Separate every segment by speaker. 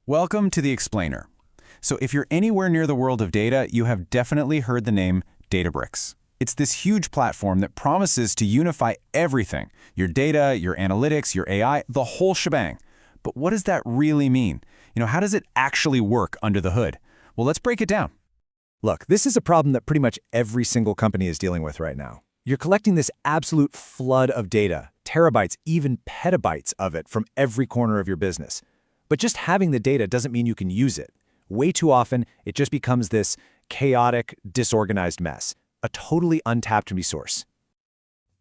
Speaker 1: Welcome to the Explainer. So if you're anywhere near the world of data, you have definitely heard the name Databricks. It's this huge platform that promises to unify everything, your data, your analytics, your AI, the whole shebang. But what does that really mean? How does it actually work under the hood? Well, let's break it down.
Speaker 2: Look, this is a problem that pretty much every single company is dealing with right now. You're collecting this absolute flood of data, terabytes, even petabytes of it from every corner of your business. But just having the data doesn't mean you can use it. Way too often, it just becomes this chaotic, disorganized mess, a totally untapped resource.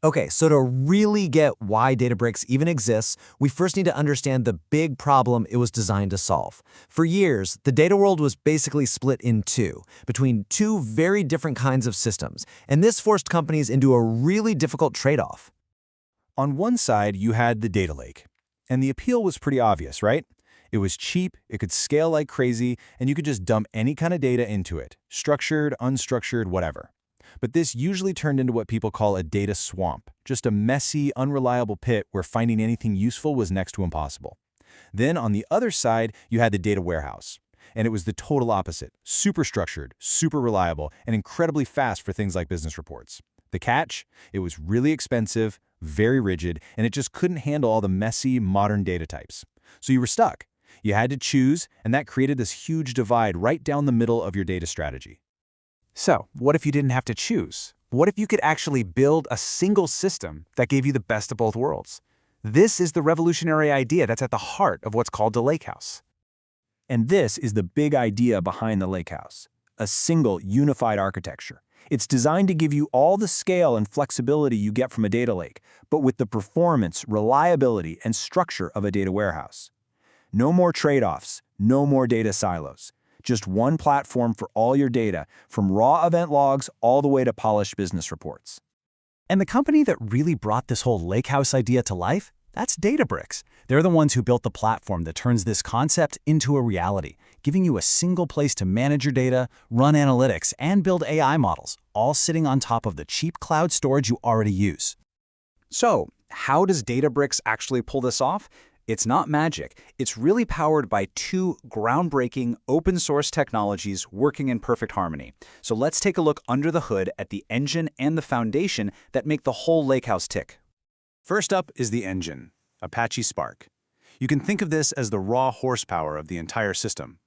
Speaker 3: Okay, so to really get why Databricks even exists, we first need to understand the big problem it was designed to solve. For years, the data world was basically split in two, between two very different kinds of systems, and this forced companies into a really difficult trade-off.
Speaker 2: On one side, you had the data lake, and the appeal was pretty obvious, right? It was cheap, it could scale like crazy, and you could just dump any kind of data into it, structured, unstructured, whatever. But this usually turned into what people call a data swamp, just a messy, unreliable pit where finding anything useful was next to impossible. Then on the other side, you had the data warehouse. And it was the total opposite, super structured, super reliable, and incredibly fast for things like business reports. The catch? It was really expensive, very rigid, and it just couldn't handle all the messy, modern data types. So you were stuck. You had to choose, and that created this huge divide right down the middle of your data strategy.
Speaker 1: So, what if you didn't have to choose? What if you could actually build a single system that gave you the best of both worlds? This is the revolutionary idea that's at the heart of what's called the lakehouse.
Speaker 2: And this is the big idea behind the lakehouse, a single, unified architecture. It's designed to give you all the scale and flexibility you get from a data lake, but with the performance, reliability, and structure of a data warehouse. No more trade-offs, no more data silos. Just one platform for all your data, from raw event logs all the way to polished business reports.
Speaker 1: And the company that really brought this whole lakehouse idea to life, that's Databricks. They're the ones who built the platform that turns this concept into a reality, giving you a single place to manage your data, run analytics, and build AI models, all sitting on top of the cheap cloud storage you already use.
Speaker 4: So, how does Databricks actually pull this off? It's not magic. It's really powered by two groundbreaking open-source technologies working in perfect harmony. So let's take a look under the hood at the engine and the foundation that make the whole lakehouse tick.
Speaker 2: First up is the engine, Apache Spark. You can think of this as the raw horsepower of the entire system.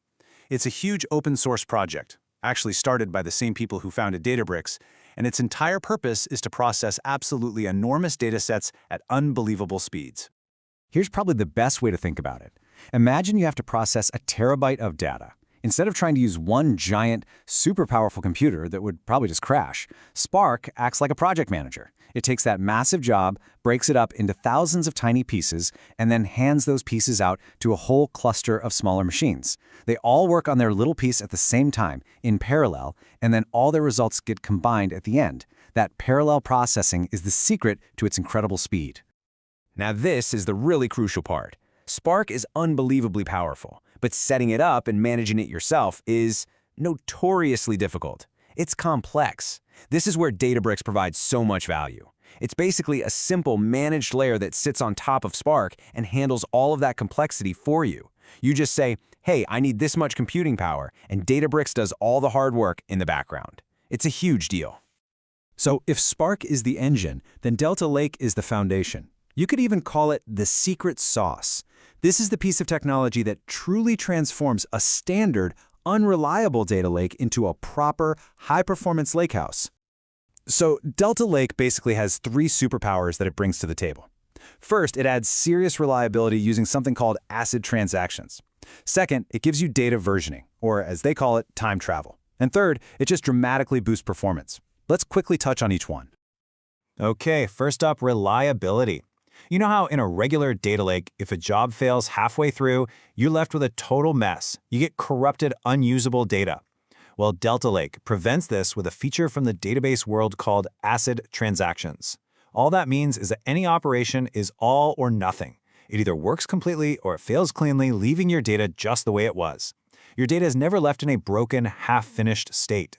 Speaker 2: It's a huge open-source project, actually started by the same people who founded Databricks, and its entire purpose is to process absolutely enormous datasets at unbelievable speeds.
Speaker 1: Here's probably the best way to think about it. Imagine you have to process a terabyte of data. Instead of trying to use one giant, super powerful computer that would probably just crash, Spark acts like a project manager. It takes that massive job, breaks it up into thousands of tiny pieces, and then hands those pieces out to a whole cluster of smaller machines. They all work on their little piece at the same time, in parallel, and then all their results get combined at the end. That parallel processing is the secret to its incredible speed.
Speaker 2: Now this is the really crucial part. Spark is unbelievably powerful, but setting it up and managing it yourself is notoriously difficult. It's complex. This is where Databricks provides so much value. It's basically a simple managed layer that sits on top of Spark and handles all of that complexity for you. You just say, hey, I need this much computing power, and Databricks does all the hard work in the background. It's a huge deal.
Speaker 1: So if Spark is the engine, then Delta Lake is the foundation. You could even call it the secret sauce. This is the piece of technology that truly transforms a standard, unreliable data lake into a proper, high-performance lakehouse. So Delta Lake basically has three superpowers that it brings to the table. First, it adds serious reliability using something called ACID transactions. Second, it gives you data versioning, or as they call it, time travel. And third, it just dramatically boosts performance. Let's quickly touch on each one.
Speaker 2: Okay, first up, reliability. You know how in a regular data lake, if a job fails halfway through, you're left with a total mess. You get corrupted, unusable data. Well, Delta Lake prevents this with a feature from the database world called ACID transactions. All that means is that any operation is all or nothing. It either works completely or it fails cleanly, leaving your data just the way it was. Your data is never left in a broken, half-finished state.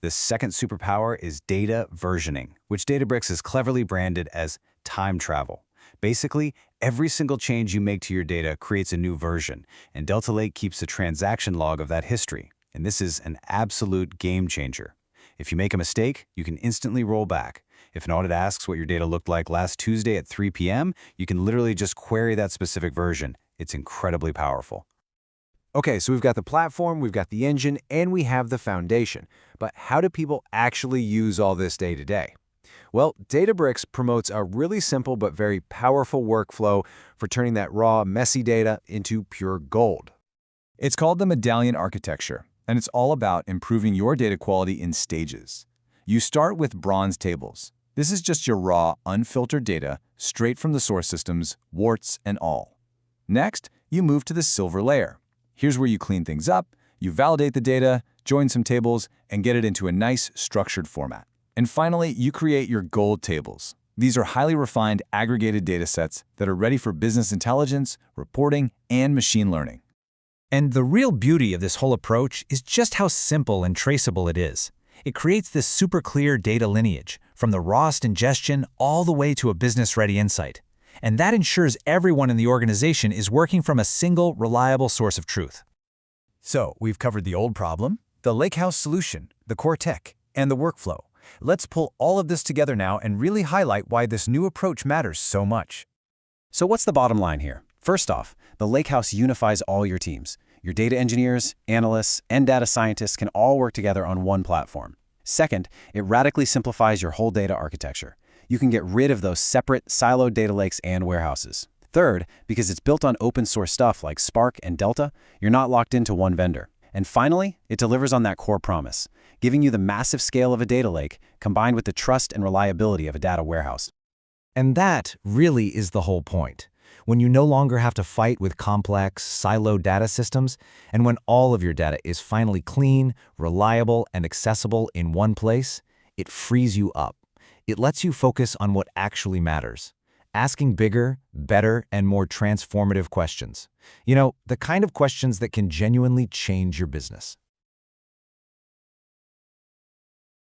Speaker 1: The second superpower is data versioning, which Databricks has cleverly branded as time travel.
Speaker 2: Basically, every single change you make to your data creates a new version, and Delta Lake keeps a transaction log of that history. And this is an absolute game changer. If you make a mistake, you can instantly roll back. If an audit asks what your data looked like last Tuesday at 3 p.m., you can literally just query that specific version. It's incredibly powerful.
Speaker 1: Okay, so we've got the platform, we've got the engine, and we have the foundation. But how do people actually use all this day to day? Well, Databricks promotes a really simple but very powerful workflow for turning that raw, messy data into pure gold.
Speaker 2: It's called the Medallion Architecture, and it's all about improving your data quality in stages. You start with bronze tables. This is just your raw, unfiltered data, straight from the source systems, warts and all. Next, you move to the silver layer. Here's where you clean things up, you validate the data, join some tables, and get it into a nice, structured format. And finally, you create your gold tables. These are highly refined, aggregated data sets that are ready for business intelligence, reporting, and machine learning.
Speaker 5: And the real beauty of this whole approach is just how simple and traceable it is. It creates this super clear data lineage, from the rawest ingestion all the way to a business-ready insight. And that ensures everyone in the organization is working from a single, reliable source of truth.
Speaker 2: So, we've covered the old problem, the lakehouse solution, the core tech, and the workflow. Let's pull all of this together now and really highlight why this new approach matters so much.
Speaker 4: So what's the bottom line here? First off, the Lakehouse unifies all your teams. Your data engineers, analysts, and data scientists can all work together on one platform. Second, it radically simplifies your whole data architecture. You can get rid of those separate, siloed data lakes and warehouses. Third, because it's built on open source stuff like Spark and Delta, you're not locked into one vendor. And finally, it delivers on that core promise, giving you the massive scale of a data lake combined with the trust and reliability of a data warehouse.
Speaker 3: And that really is the whole point. When you no longer have to fight with complex, siloed data systems, and when all of your data is finally clean, reliable, and accessible in one place, it frees you up. It lets you focus on what actually matters, asking bigger, better, and more transformative questions. You know, the kind of questions that can genuinely change your business.